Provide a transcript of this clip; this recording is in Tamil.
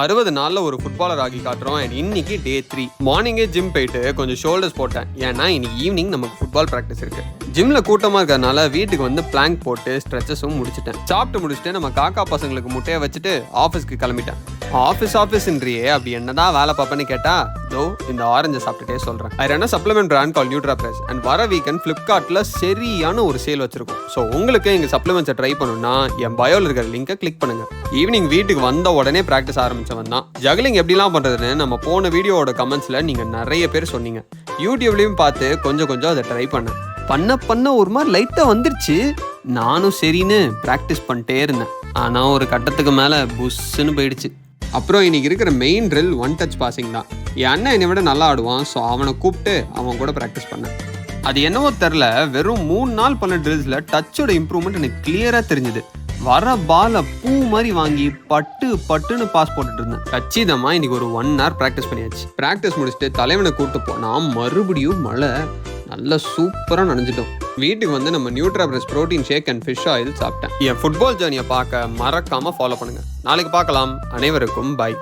60 நாள்ல ஒரு ஃபுட்பாலர் ஆகி காட்டுறோம். அண்ட் இன்னைக்கு டே 3. மார்னிங்கே ஜிம் போயிட்டு கொஞ்சம் ஷோல்டர்ஸ் போட்டேன். ஏன்னா இன்னைக்கு ஈவினிங் நமக்கு ஃபுட்பால் ப்ராக்டிஸ் இருக்கு. ஜிம்ல கூட்டமா இருக்கிறதுனால வீட்டுக்கு வந்து பிளாங்க் போட்டு ஸ்ட்ரெச்சஸும் முடிச்சிட்டேன். சாப்பிட்டு முடிச்சுட்டு நம்ம காக்கா பசங்களுக்கு முட்டையை வச்சுட்டு ஆஃபீஸ்க்கு கிளம்பிட்டேன். ஆஃபீஸ்ன்றியே அப்படி என்னதான் வேலை பார்ப்பேன்னு கேட்டா இந்த ஆரஞ்சை சாப்பிட்டுட்டே சொல்றேன். I run a supplement brand called NutraPress and வர வீக்கெண்ட் Flipkartல சரியான ஒரு சேல் வச்சிருக்கோம். ஸோ உங்களுக்கு எங்க சப்ளிமெண்ட்ஸை ட்ரை பண்ணணும்னா என் பயோல இருக்கிற லிங்கை கிளிக் பண்ணுங்க. ஈவினிங் வீட்டுக்கு வந்த உடனே பிராக்டிஸ் ஆரம்பிச்சவன் தான். ஜக்லிங் எப்படிலாம் பண்றதுன்னு நம்ம போன வீடியோவோட கமெண்ட்ஸ்ல நீங்க நிறைய பேர் சொன்னீங்க. யூடியூப்லயும் பார்த்து கொஞ்சம் அதை ட்ரை பண்ண ஒரு மாதிரி லைட்டா வந்துருச்சு. நானும் சரின்னு பிராக்டிஸ் பண்ணிட்டே இருந்தேன். ஆனா ஒரு கட்டத்துக்கு மேல புஷ்ன்னு போயிடுச்சு. அப்புறம் இன்னைக்கு இருக்கிற main drill one touch passing தான். என் அண்ணன் என்னை விட நல்லா ஆடுவான். ஸோ அவனை கூப்பிட்டு அவன் கூட ப்ராக்டிஸ் பண்ணேன். அது என்னவோ தெரில, வெறும் 3 நாள் பண்ண ட்ரில்ஸில் டச்சோட இம்ப்ரூவ்மெண்ட் எனக்கு கிளியராக தெரிஞ்சுது. வர பாலை பூ மாதிரி வாங்கி பட்டுன்னு பாஸ் போட்டுட்டு இருந்தேன். கச்சிதமாக இன்னைக்கு ஒரு 1 hour ப்ராக்டிஸ் பண்ணியாச்சு. ப்ராக்டிஸ் முடிச்சுட்டு தலைவனை கூப்பிட்டு போனால் மறுபடியும் மழை. நல்லா சூப்பராக நனைஞ்சிட்டோம். வீட்டுக்கு வந்து நம்ம நியூட்ராபிரஸ் protein shake and fish oil சாப்பிட்டேன். என் ஃபுட்பால் ஜர்னியை பார்க்க மறக்காமல் ஃபாலோ பண்ணுங்கள். நாளைக்கு பார்க்கலாம். அனைவருக்கும் பை.